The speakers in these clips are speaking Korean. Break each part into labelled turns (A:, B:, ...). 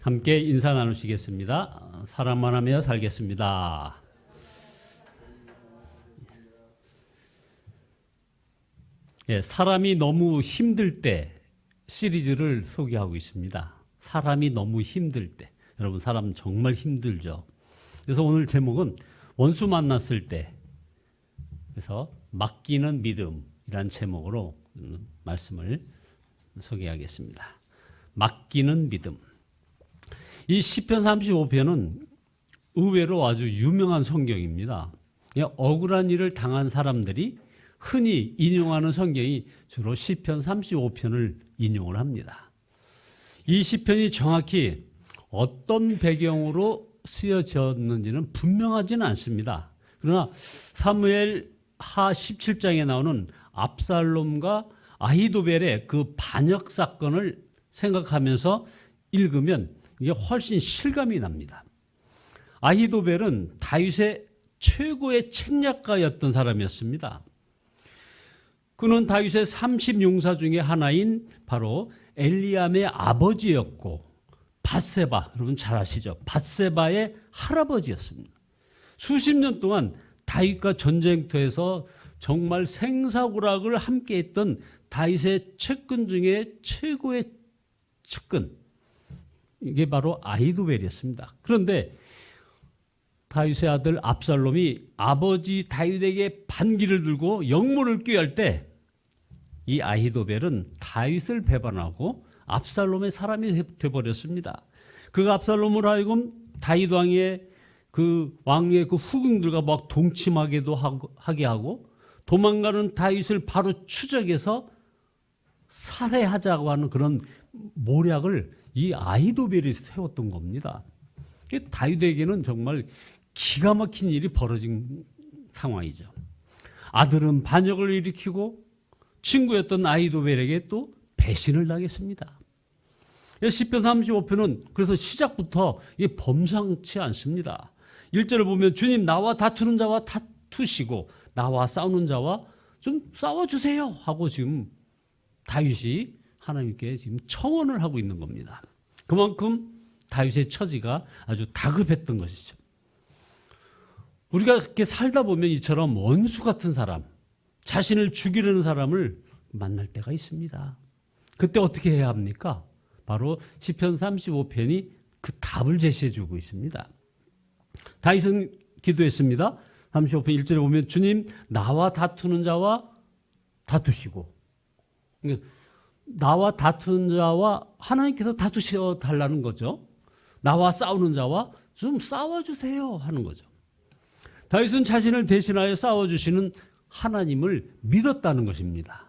A: 함께 인사 나누시겠습니다. 사랑만 하며 살겠습니다. 예, 사람이 너무 힘들 때 시리즈를 소개하고 있습니다. 사람이 너무 힘들 때. 여러분, 사람 정말 힘들죠. 그래서 오늘 제목은 원수 만났을 때, 그래서 맡기는 믿음이라는 제목으로 말씀을 소개하겠습니다. 맡기는 믿음. 이 시편 35편은 의외로 아주 유명한 성경입니다. 억울한 일을 당한 사람들이 흔히 인용하는 성경이 주로 시편 35편을 인용을 합니다. 이 시편이 정확히 어떤 배경으로 쓰여졌는지는 분명하지는 않습니다. 그러나 사무엘 하 17장에 나오는 압살롬과 아히도벨의 그 반역 사건을 생각하면서 읽으면 이게 훨씬 실감이 납니다. 아히도벨은 다윗의 최고의 책략가였던 사람이었습니다. 그는 다윗의 30용사 중에 하나인 바로 엘리암의 아버지였고 밧세바, 여러분 잘 아시죠? 밧세바의 할아버지였습니다. 수십 년 동안 다윗과 전쟁터에서 정말 생사고락을 함께했던 다윗의 측근 중에 최고의 측근, 이게 바로 아히도벨이었습니다. 그런데 다윗의 아들 압살롬이 아버지 다윗에게 반기를 들고 역모를 꾀할 때 이 아히도벨은 다윗을 배반하고 압살롬의 사람이 되어버렸습니다. 그가 압살롬을 하여금 다윗 왕의 그 왕의 그 후궁들과 막 동침하게 하고 도망가는 다윗을 바로 추적해서 살해하자고 하는 그런 모략을 이 아히도벨이 세웠던 겁니다. 다윗에게는 정말 기가 막힌 일이 벌어진 상황이죠. 아들은 반역을 일으키고 친구였던 아히도벨에게 또 배신을 당했습니다. 시편 35편은 그래서 시작부터 이게 범상치 않습니다. 1절을 보면 주님, 나와 다투는 자와 다투시고 나와 싸우는 자와 좀 싸워주세요 하고 지금 다윗이 하나님께 지금 청원을 하고 있는 겁니다. 그만큼 다윗의 처지가 아주 다급했던 것이죠. 우리가 이렇게 살다 보면 이처럼 원수 같은 사람, 자신을 죽이려는 사람을 만날 때가 있습니다. 그때 어떻게 해야 합니까? 바로 시편 35편이 그 답을 제시해 주고 있습니다. 다윗은 기도했습니다. 35편 1절에 보면 주님, 나와 다투는 자와 다투시고, 나와 다투는 자와 하나님께서 다투셔 달라는 거죠. 나와 싸우는 자와 좀 싸워주세요 하는 거죠. 다윗은 자신을 대신하여 싸워주시는 하나님을 믿었다는 것입니다.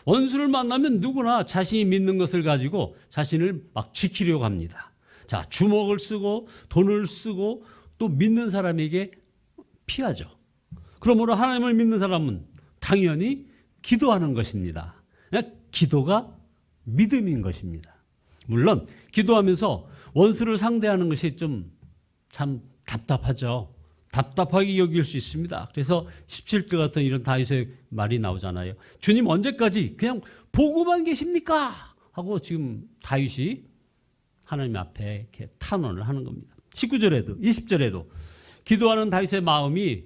A: 원수를 만나면 누구나 자신이 믿는 것을 가지고 자신을 막 지키려고 합니다. 자, 주먹을 쓰고 돈을 쓰고 또 믿는 사람에게 피하죠. 그러므로 하나님을 믿는 사람은 당연히 기도하는 것입니다. 기도가 믿음인 것입니다. 물론 기도하면서 원수를 상대하는 것이 좀 참 답답하죠. 답답하게 여길 수 있습니다. 그래서 17절 같은 이런 다윗의 말이 나오잖아요. 주님, 언제까지 그냥 보고만 계십니까? 하고 지금 다윗이 하나님 앞에 이렇게 탄원을 하는 겁니다. 19절에도 20절에도 기도하는 다윗의 마음이,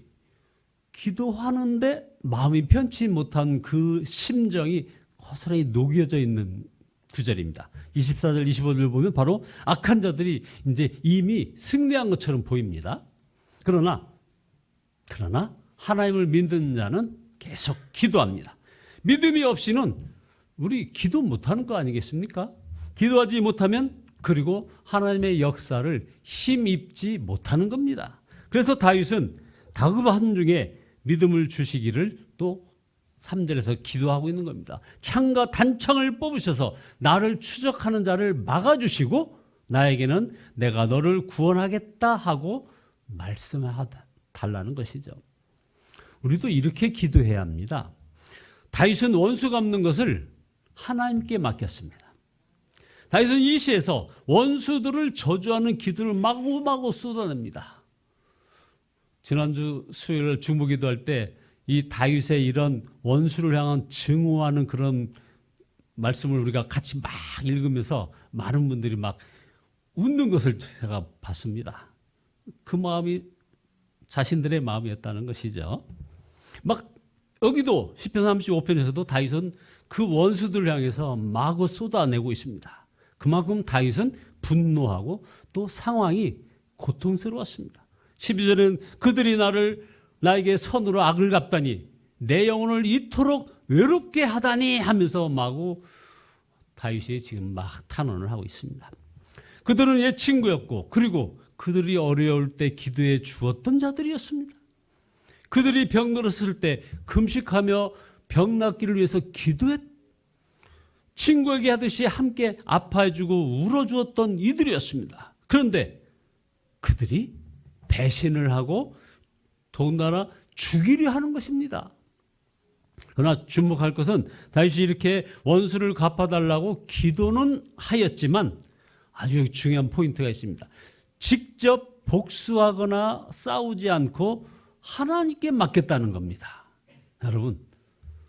A: 기도하는데 마음이 편치 못한 그 심정이 고스란히 녹여져 있는 구절입니다. 24절 25절 보면 바로 악한 자들이 이제 이미 승리한 것처럼 보입니다. 그러나 하나님을 믿는 자는 계속 기도합니다. 믿음이 없이는 우리 기도 못하는 거 아니겠습니까? 기도하지 못하면 그리고 하나님의 역사를 힘입지 못하는 겁니다. 그래서 다윗은 다급한 중에 믿음을 주시기를 또 3절에서 기도하고 있는 겁니다. 창과 단창을 뽑으셔서 나를 추적하는 자를 막아주시고 나에게는 내가 너를 구원하겠다 하고 말씀해달라는 것이죠. 우리도 이렇게 기도해야 합니다. 다윗은 원수 갚는 것을 하나님께 맡겼습니다. 다윗은 이 시에서 원수들을 저주하는 기도를 마구마구 쏟아냅니다. 지난주 수요일 중보기도할 때 이 다윗의 이런 원수를 향한 증오하는 그런 말씀을 우리가 같이 막 읽으면서 많은 분들이 막 웃는 것을 제가 봤습니다. 그 마음이 자신들의 마음이었다는 것이죠. 막 여기도 시편 35편에서도 다윗은 그 원수들을 향해서 마구 쏟아내고 있습니다. 그만큼 다윗은 분노하고 또 상황이 고통스러웠습니다. 12절은 그들이 나에게 선으로 악을 갚다니 내 영혼을 이토록 외롭게 하다니 하면서 마구 다윗이 지금 막 탄원을 하고 있습니다. 그들은 옛 친구였고 그리고 그들이 어려울 때 기도해 주었던 자들이었습니다. 그들이 병들었을 때 금식하며 병 낫기를 위해서 친구에게 하듯이 함께 아파해주고 울어주었던 이들이었습니다. 그런데 그들이 배신을 하고 더군다나 죽이려 하는 것입니다. 그러나 주목할 것은 다윗이 이렇게 원수를 갚아달라고 기도는 하였지만 아주 중요한 포인트가 있습니다. 직접 복수하거나 싸우지 않고 하나님께 맡겼다는 겁니다. 여러분,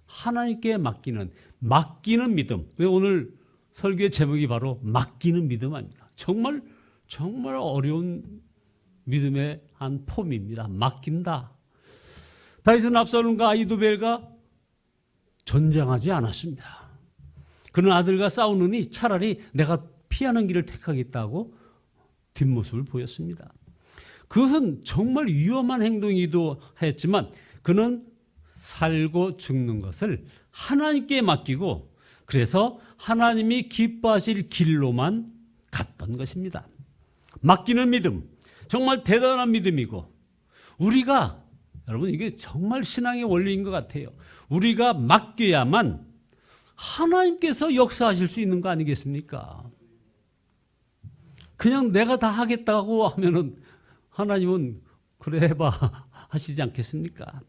A: 하나님께 맡기는 믿음. 오늘 설교의 제목이 바로 맡기는 믿음 아닙니다. 정말 어려운 믿음의 한 폼입니다. 맡긴다. 다윗은 압살롬과 아히도벨과 전쟁하지 않았습니다. 그는 아들과 싸우느니 차라리 내가 피하는 길을 택하겠다고 뒷모습을 보였습니다. 그것은 정말 위험한 행동이기도 했지만 그는 살고 죽는 것을 하나님께 맡기고 그래서 하나님이 기뻐하실 길로만 갔던 것입니다. 맡기는 믿음, 정말 대단한 믿음이고 우리가 여러분 이게 정말 신앙의 원리인 것 같아요. 우리가 맡겨야만 하나님께서 역사하실 수 있는 거 아니겠습니까? 그냥 내가 다 하겠다고 하면은 하나님은 그래 해봐 하시지 않겠습니까?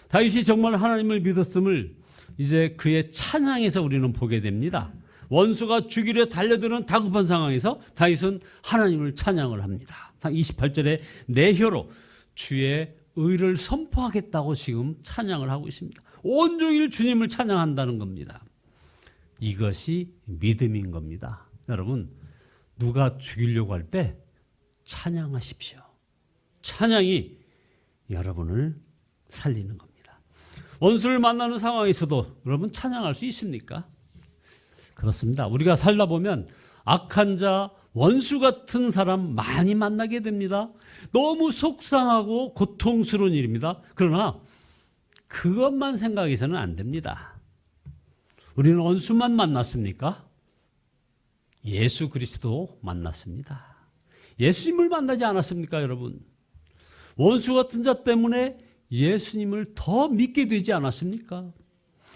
A: 다윗이 정말 하나님을 믿었음을 이제 그의 찬양에서 우리는 보게 됩니다. 원수가 죽이려 달려드는 다급한 상황에서 다윗은 하나님을 찬양을 합니다. 28절에 내 혀로 주의 의를 선포하겠다고 지금 찬양을 하고 있습니다. 온종일 주님을 찬양한다는 겁니다. 이것이 믿음인 겁니다. 여러분, 누가 죽이려고 할 때 찬양하십시오. 찬양이 여러분을 살리는 겁니다. 원수를 만나는 상황에서도 여러분 찬양할 수 있습니까? 그렇습니다. 우리가 살다 보면 악한 자, 원수 같은 사람 많이 만나게 됩니다. 너무 속상하고 고통스러운 일입니다. 그러나 그것만 생각해서는 안 됩니다. 우리는 원수만 만났습니까? 예수 그리스도 만났습니다. 예수님을 만나지 않았습니까, 여러분? 원수 같은 자 때문에 예수님을 더 믿게 되지 않았습니까?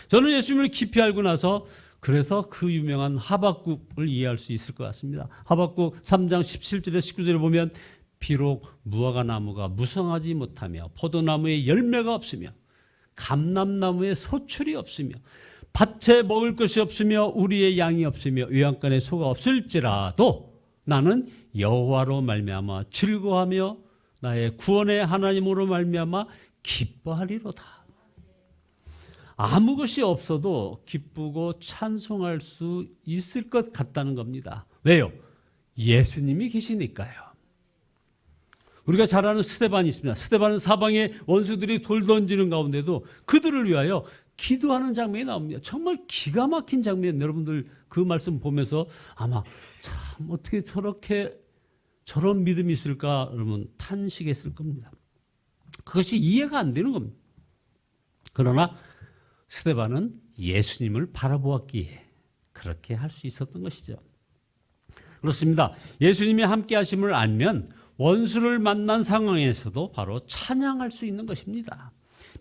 A: 저는 예수님을 깊이 알고 나서 그래서 그 유명한 하박국을 이해할 수 있을 것 같습니다. 하박국 3장 17절에 19절에 보면 비록 무화과 나무가 무성하지 못하며 포도나무에 열매가 없으며 감람나무에 소출이 없으며 밭에 먹을 것이 없으며 우리의 양이 없으며 외양간에 소가 없을지라도 나는 여호와로 말미암아 즐거워하며 나의 구원의 하나님으로 말미암아 기뻐하리로다. 아무 것이 없어도 기쁘고 찬송할 수 있을 것 같다는 겁니다. 왜요? 예수님이 계시니까요. 우리가 잘 아는 스데반이 있습니다. 스데반은 사방에 원수들이 돌 던지는 가운데도 그들을 위하여 기도하는 장면이 나옵니다. 정말 기가 막힌 장면. 여러분들 그 말씀 보면서 아마 참 어떻게 저런 믿음이 있을까 여러분 탄식했을 겁니다. 그것이 이해가 안 되는 겁니다. 그러나 스데반은 예수님을 바라보았기에 그렇게 할 수 있었던 것이죠. 그렇습니다. 예수님이 함께 하심을 알면 원수를 만난 상황에서도 바로 찬양할 수 있는 것입니다.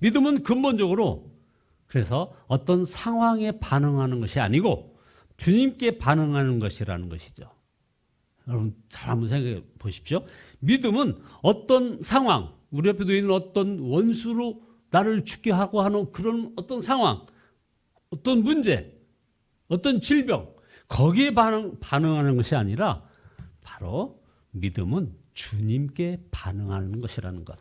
A: 믿음은 근본적으로 그래서 어떤 상황에 반응하는 것이 아니고 주님께 반응하는 것이라는 것이죠. 여러분 잘 한번 생각해 보십시오. 믿음은 어떤 상황, 우리 옆에 있는 어떤 원수로 나를 죽게 하고 하는 그런 어떤 상황, 어떤 문제, 어떤 질병, 거기에 반응하는 것이 아니라 바로 믿음은 주님께 반응하는 것이라는 것.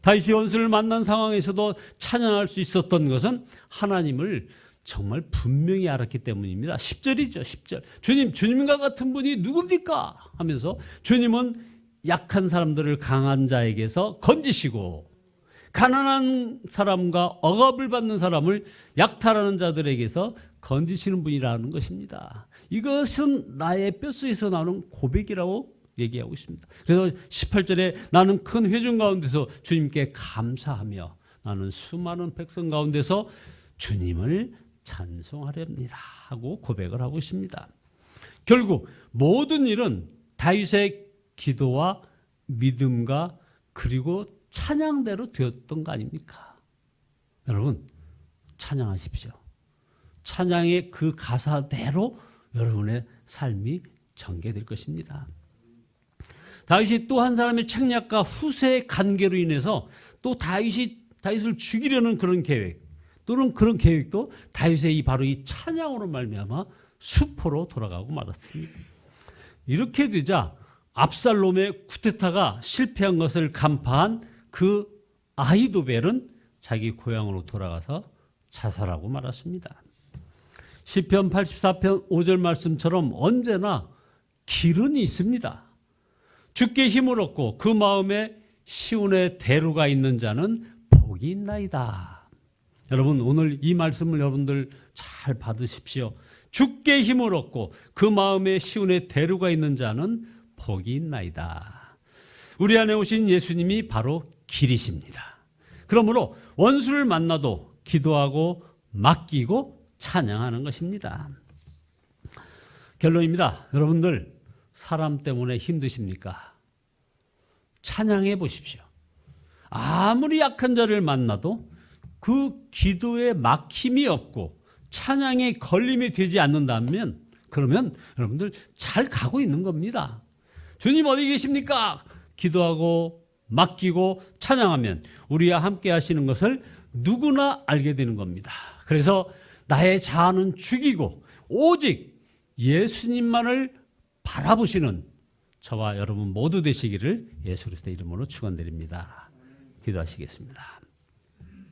A: 다윗이 원수를 만난 상황에서도 찬양할 수 있었던 것은 하나님을 정말 분명히 알았기 때문입니다. 10절이죠. 10절. 주님과 같은 분이 누굽니까? 하면서 주님은 약한 사람들을 강한 자에게서 건지시고 가난한 사람과 억압을 받는 사람을 약탈하는 자들에게서 건지시는 분이라는 것입니다. 이것은 나의 뼛속에서 나오는 고백이라고 얘기하고 있습니다. 그래서 18절에 나는 큰 회중 가운데서 주님께 감사하며 나는 수많은 백성 가운데서 주님을 찬송하렵니다 하고 고백을 하고 있습니다. 결국 모든 일은 다윗의 기도와 믿음과 그리고 찬양대로 되었던 거 아닙니까? 여러분 찬양하십시오. 찬양의 그 가사대로 여러분의 삶이 전개될 것입니다. 다윗이 또 한 사람의 책략과 후세의 관계로 인해서 또 다윗을 죽이려는 그런 계획 또는 그런 계획도 다윗의 바로 이 찬양으로 말미암아 수포로 돌아가고 말았습니다. 이렇게 되자 압살롬의 쿠데타가 실패한 것을 간파한 그 아히도벨은 자기 고향으로 돌아가서 자살하고 말았습니다. 시편 84편 5절 말씀처럼 언제나 길은 있습니다. 주께 힘을 얻고 그 마음에 시온의 대루가 있는 자는 복이 있나이다. 여러분 오늘 이 말씀을 여러분들 잘 받으십시오. 주께 힘을 얻고 그 마음에 시온의 대루가 있는 자는 복이 있나이다. 우리 안에 오신 예수님이 바로 길이십니다. 그러므로 원수를 만나도 기도하고 맡기고 찬양하는 것입니다. 결론입니다. 여러분들 사람 때문에 힘드십니까? 찬양해 보십시오. 아무리 약한 자를 만나도 그 기도에 막힘이 없고 찬양에 걸림이 되지 않는다면 그러면 여러분들 잘 가고 있는 겁니다. 주님 어디 계십니까? 기도하고 맡기고 찬양하면 우리와 함께 하시는 것을 누구나 알게 되는 겁니다. 그래서 나의 자아는 죽이고 오직 예수님만을 바라보시는 저와 여러분 모두 되시기를 예수 그리스도의 이름으로 축원드립니다. 기도하시겠습니다.